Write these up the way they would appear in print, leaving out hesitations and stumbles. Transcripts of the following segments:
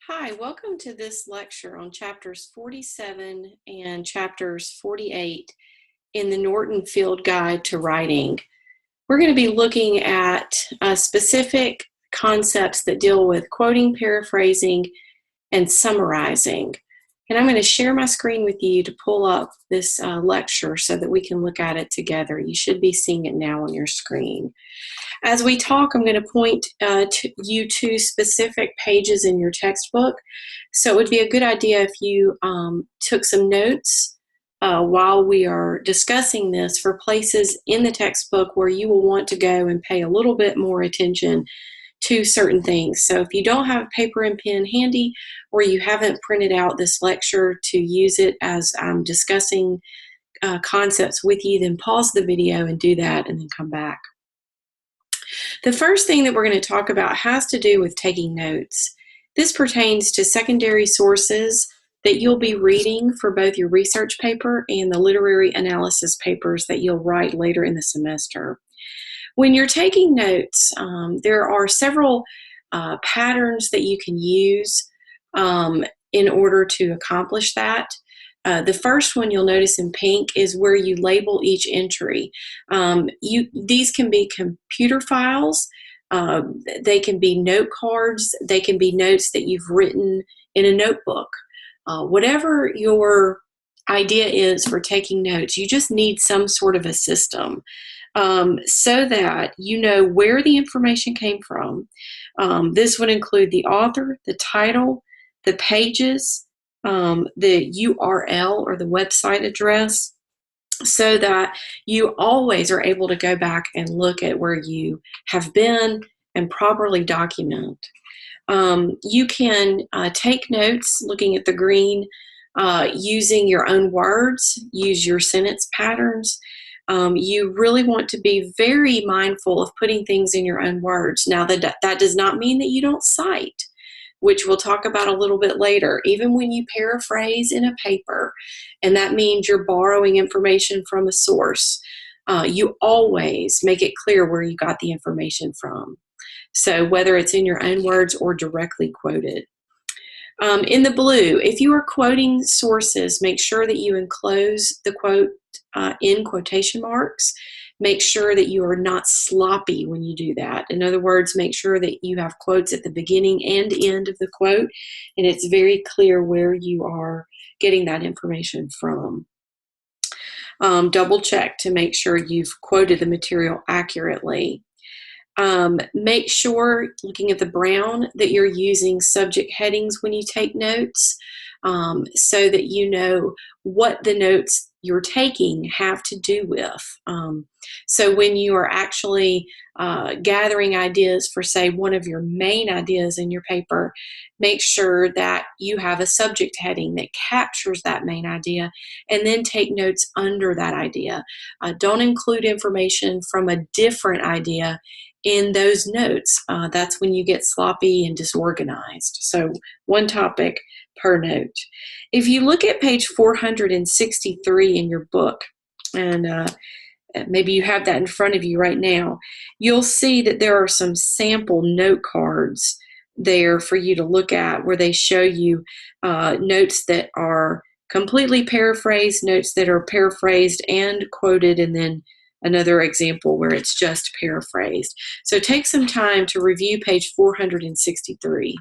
Hi, welcome to this lecture on chapters 47 and chapters 48 in the Norton Field Guide to Writing. We're going to be looking at specific concepts that deal with quoting, paraphrasing, and summarizing. And I'm going to share my screen with you to pull up this lecture so that we can look at it together. You should be seeing it now on your screen. As we talk, I'm going to point you to specific pages in your textbook. So it would be a good idea if you took some notes while we are discussing this for places in the textbook where you will want to go and pay a little bit more attention to certain things. So if you don't have paper and pen handy, or you haven't printed out this lecture to use it as I'm discussing concepts with you, then pause the video and do that and then come back. The first thing that we're going to talk about has to do with taking notes. This pertains to secondary sources that you'll be reading for both your research paper and the literary analysis papers that you'll write later in the semester. When you're taking notes, there are several patterns that you can use in order to accomplish that. The first one you'll notice in pink is where you label each entry. These can be computer files, they can be note cards, they can be notes that you've written in a notebook. Whatever your idea is for taking notes, you just need some sort of a system so that you know where the information came from. This would include the author, the title, the pages, the URL or the website address, so that you always are able to go back and look at where you have been and properly document. You can take notes looking at the green using your own words, use your sentence patterns. You really want to be very mindful of putting things in your own words. Now, that does not mean that you don't cite, which we'll talk about a little bit later. Even when you paraphrase in a paper, and that means you're borrowing information from a source, you always make it clear where you got the information from. So whether it's in your own words or directly quoted. In the blue, if you are quoting sources, make sure that you enclose the quote in quotation marks. Make sure that you are not sloppy when you do that. In other words, make sure that you have quotes at the beginning and end of the quote, and it's very clear where you are getting that information from. Double check to make sure you've quoted the material accurately. Make sure, looking at the brown, that you're using subject headings when you take notes so that you know what the notes you're taking have to do with. So when you are actually gathering ideas for, say, one of your main ideas in your paper, make sure that you have a subject heading that captures that main idea, and then take notes under that idea. Don't include information from a different idea in those notes. That's when you get sloppy and disorganized. So one topic per note. If you look at page 463 in your book, and maybe you have that in front of you right now, you'll see that there are some sample note cards there for you to look at where they show you notes that are completely paraphrased, notes that are paraphrased and quoted, and then another example where it's just paraphrased. So take some time to review page 463.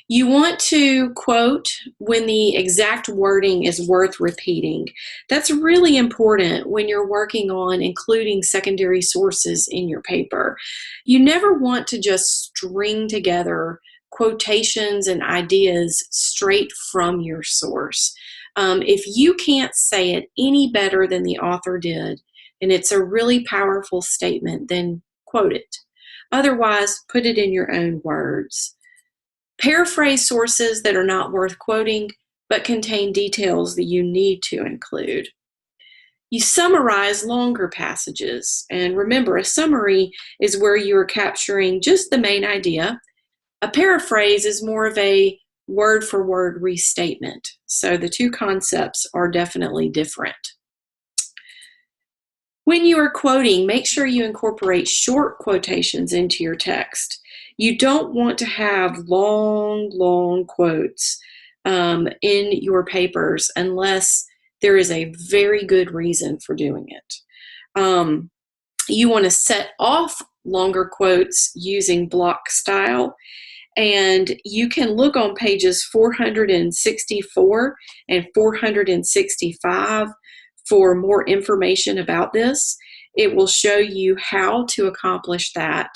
You want to quote when the exact wording is worth repeating. That's really important when you're working on including secondary sources in your paper. You never want to just string together quotations and ideas straight from your source. If you can't say it any better than the author did, and it's a really powerful statement, then quote it. Otherwise, put it in your own words. Paraphrase sources that are not worth quoting, but contain details that you need to include. You summarize longer passages, and remember, a summary is where you are capturing just the main idea. A paraphrase is more of a word-for-word restatement. So the two concepts are definitely different. When you are quoting, make sure you incorporate short quotations into your text. You don't want to have long quotes in your papers unless there is a very good reason for doing it. You want to set off longer quotes using block style, and you can look on pages 464 and 465 for more information about this. It will show you how to accomplish that.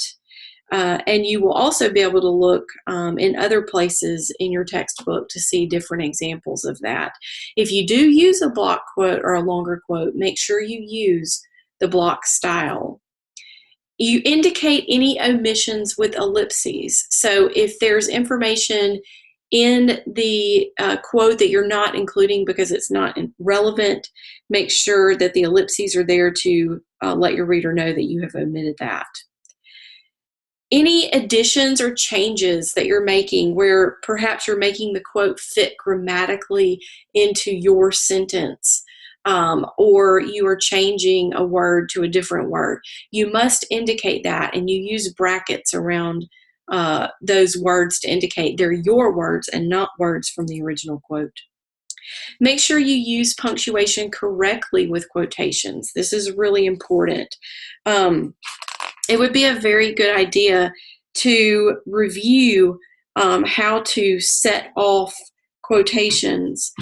And you will also be able to look in other places in your textbook to see different examples of that. If you do use a block quote or a longer quote, make sure you use the block style. You indicate any omissions with ellipses. So if there's information in the quote that you're not including because it's not relevant, make sure that the ellipses are there to let your reader know that you have omitted that. Any additions or changes that you're making where perhaps you're making the quote fit grammatically into your sentence, or you are changing a word to a different word, you must indicate that, and you use brackets around those words to indicate they're your words and not words from the original quote. Make sure you use punctuation correctly with quotations. This is really important. It would be a very good idea to review how to set off quotations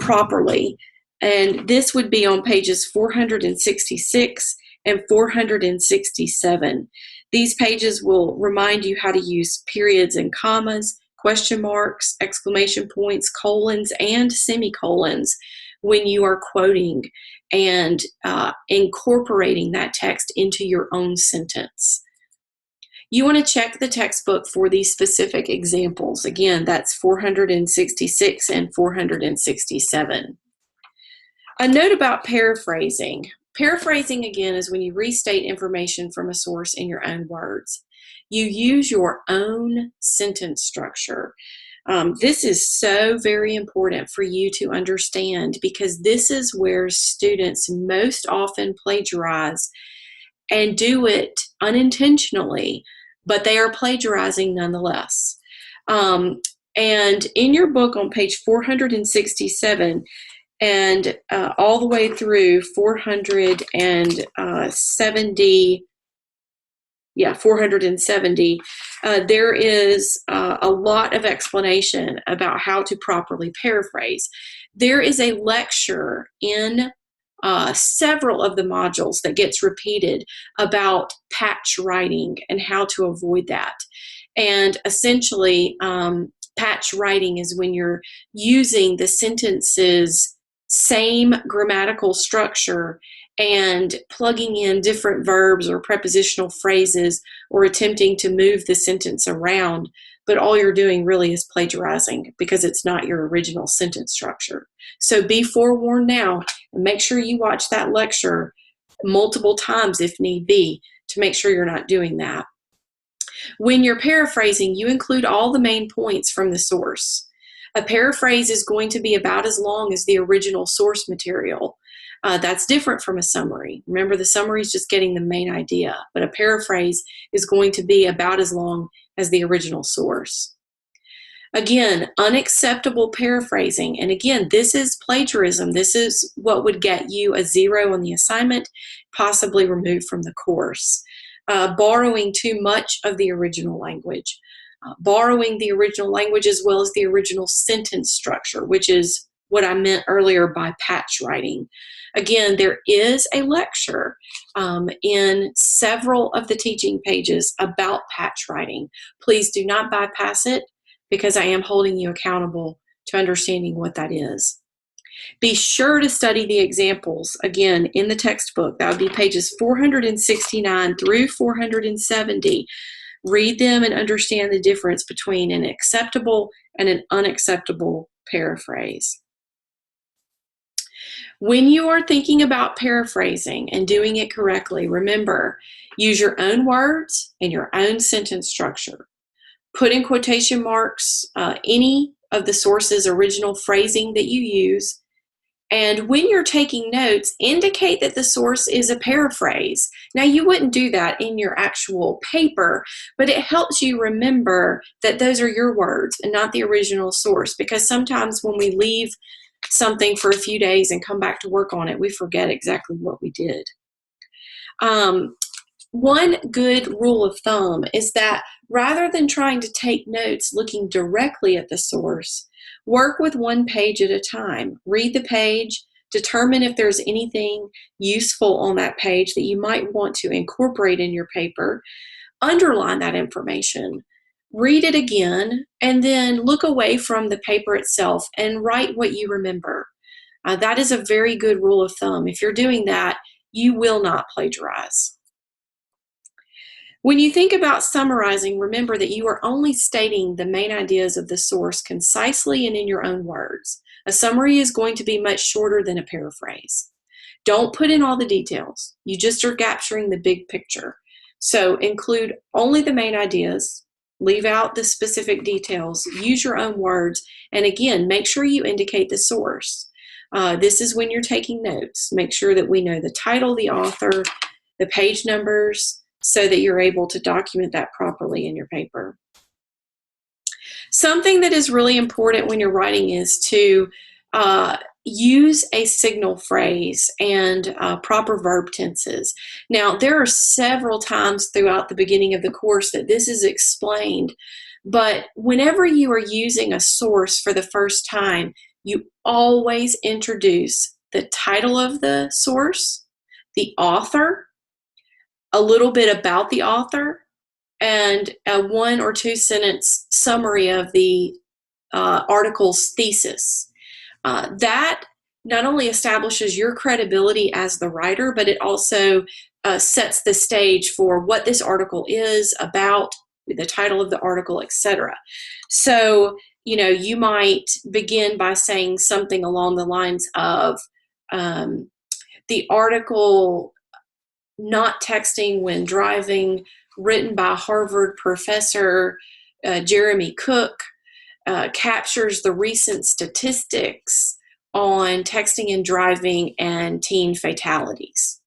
properly. And this would be on pages 466 and 467. These pages will remind you how to use periods and commas, question marks, exclamation points, colons, and semicolons when you are quoting and incorporating that text into your own sentence. You want to check the textbook for these specific examples. Again, that's 466 and 467. A note about paraphrasing. Paraphrasing, again, is when you restate information from a source in your own words. You use your own sentence structure. This is so very important for you to understand because this is where students most often plagiarize and do it unintentionally, but they are plagiarizing nonetheless. And in your book on page 467, and all the way through 470, there is a lot of explanation about how to properly paraphrase. There is a lecture in several of the modules that gets repeated about patch writing and how to avoid that. And essentially, patch writing is when you're using the sentence's same grammatical structure and plugging in different verbs or prepositional phrases or attempting to move the sentence around, but all you're doing really is plagiarizing because it's not your original sentence structure. So be forewarned now and make sure you watch that lecture multiple times if need be to make sure you're not doing that. When you're paraphrasing, you include all the main points from the source. A paraphrase is going to be about as long as the original source material. That's different from a summary. Remember, the summary is just getting the main idea, but a paraphrase is going to be about as long as the original source. Again, unacceptable paraphrasing. And again, this is plagiarism. This is what would get you a 0 on the assignment, possibly removed from the course. Borrowing too much of the original language. Borrowing the original language as well as the original sentence structure, which is what I meant earlier by patch writing. Again, there is a lecture in several of the teaching pages about patch writing. Please do not bypass it because I am holding you accountable to understanding what that is. Be sure to study the examples, again, in the textbook. That would be pages 469 through 470. Read them and understand the difference between an acceptable and an unacceptable paraphrase. When you are thinking about paraphrasing and doing it correctly, remember, use your own words and your own sentence structure. Put in quotation marks any of the source's original phrasing that you use, And when you're taking notes, indicate that the source is a paraphrase. Now, you wouldn't do that in your actual paper, but it helps you remember that those are your words and not the original source, because sometimes when we leave something for a few days and come back to work on it, we forget exactly what we did. One good rule of thumb is that rather than trying to take notes looking directly at the source, work with one page at a time. Read the page, determine if there's anything useful on that page that you might want to incorporate in your paper, underline that information, read it again, and then look away from the paper itself and write what you remember. That is a very good rule of thumb. If you're doing that, you will not plagiarize. When you think about summarizing, remember that you are only stating the main ideas of the source concisely and in your own words. A summary is going to be much shorter than a paraphrase. Don't put in all the details. You just are capturing the big picture. So include only the main ideas, leave out the specific details, use your own words, and again, make sure you indicate the source. This is when you're taking notes. Make sure that we know the title, the author, the page numbers, so that you're able to document that properly in your paper. Something that is really important when you're writing is to use a signal phrase and proper verb tenses. Now, there are several times throughout the beginning of the course that this is explained, but whenever you are using a source for the first time, you always introduce the title of the source, the author, a little bit about the author, and a 1 or 2 sentence summary of the article's thesis. That not only establishes your credibility as the writer, but it also sets the stage for what this article is about, the title of the article, etc. So, you might begin by saying something along the lines of the article Not Texting When Driving, written by Harvard professor Jeremy Cook, captures the recent statistics on texting and driving and teen fatalities.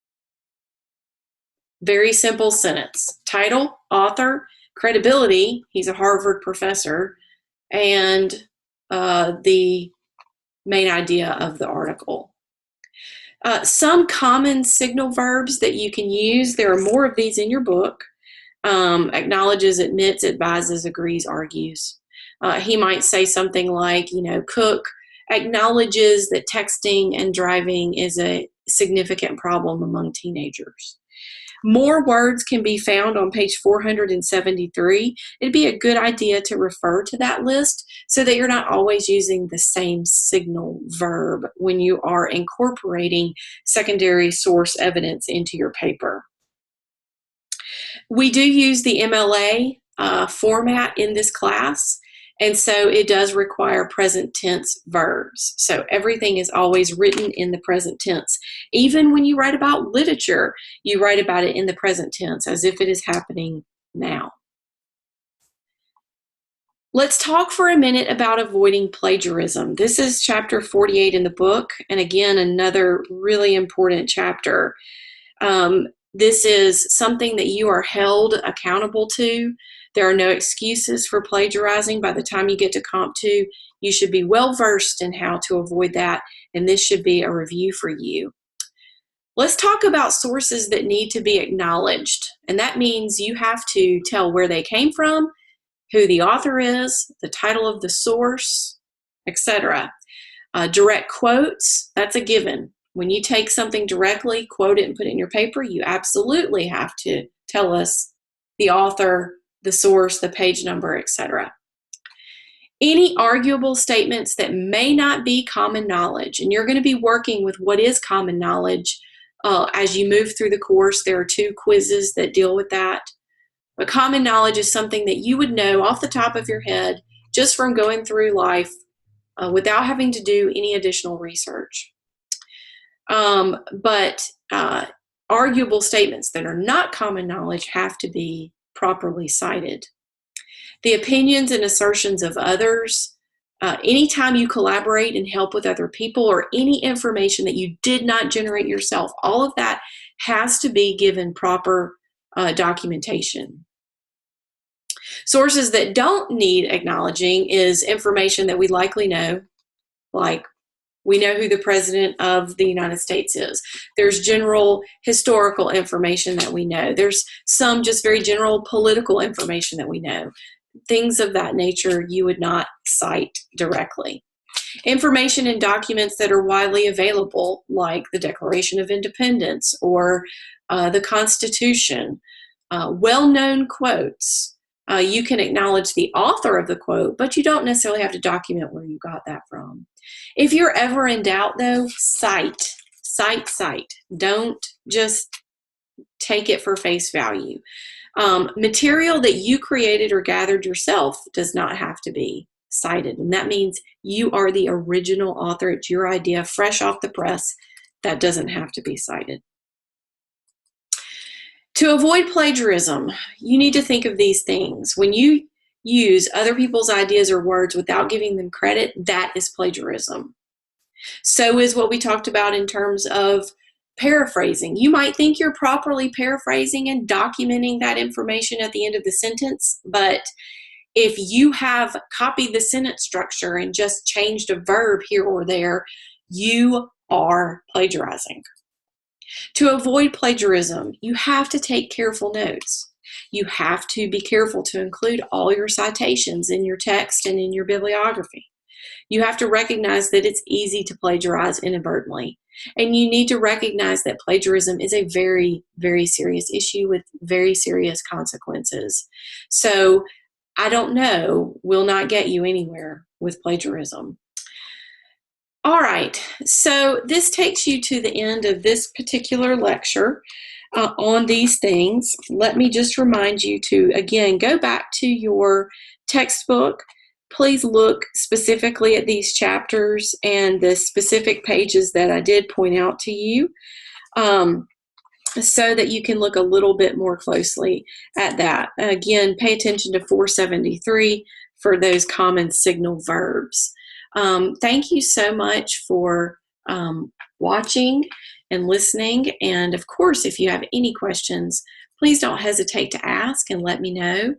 Very simple sentence. Title, author, credibility, he's a Harvard professor, and the main idea of the article. Some common signal verbs that you can use, there are more of these in your book. Acknowledges, admits, advises, agrees, argues. He might say something like, Cook acknowledges that texting and driving is a significant problem among teenagers. More words can be found on page 473. It'd be a good idea to refer to that list so that you're not always using the same signal verb when you are incorporating secondary source evidence into your paper. We do use the MLA format in this class, and so it does require present tense verbs. So everything is always written in the present tense. Even when you write about literature, you write about it in the present tense as if it is happening now. Let's talk for a minute about avoiding plagiarism. This is chapter 48 in the book, and again, another really important chapter. This is something that you are held accountable to. There are no excuses for plagiarizing. By the time you get to Comp 2, you should be well versed in how to avoid that, and this should be a review for you. Let's talk about sources that need to be acknowledged, and that means you have to tell where they came from, who the author is, the title of the source, etc. Direct quotes, that's a given. When you take something directly, quote it, and put it in your paper, you absolutely have to tell us the author, the source, the page number, etc. Any arguable statements that may not be common knowledge, and you're going to be working with what is common knowledge as you move through the course. There are 2 quizzes that deal with that. But common knowledge is something that you would know off the top of your head just from going through life without having to do any additional research. But arguable statements that are not common knowledge have to be properly cited. The opinions and assertions of others, anytime you collaborate and help with other people, or any information that you did not generate yourself, all of that has to be given proper documentation. Sources that don't need acknowledging is information that we likely know, like we know who the President of the United States is. There's general historical information that we know. There's some just very general political information that we know. Things of that nature you would not cite directly. Information and documents that are widely available, like the Declaration of Independence or the Constitution, well-known quotes. You can acknowledge the author of the quote, but you don't necessarily have to document where you got that from. If you're ever in doubt, though, cite. Don't just take it for face value. Material that you created or gathered yourself does not have to be cited, and that means you are the original author. It's your idea, fresh off the press. That doesn't have to be cited. To avoid plagiarism, you need to think of these things. When you use other people's ideas or words without giving them credit, that is plagiarism. So is what we talked about in terms of paraphrasing. You might think you're properly paraphrasing and documenting that information at the end of the sentence, but if you have copied the sentence structure and just changed a verb here or there, you are plagiarizing. To avoid plagiarism, you have to take careful notes. You have to be careful to include all your citations in your text and in your bibliography. You have to recognize that it's easy to plagiarize inadvertently. And you need to recognize that plagiarism is a very, very serious issue with very serious consequences. So I don't know will not get you anywhere with plagiarism. All right, so this takes you to the end of this particular lecture on these things. Let me just remind you to, again, go back to your textbook. Please look specifically at these chapters and the specific pages that I did point out to you, so that you can look a little bit more closely at that. Again, pay attention to 473 for those common signal verbs. Thank you so much for watching and listening. And of course, if you have any questions, please don't hesitate to ask and let me know.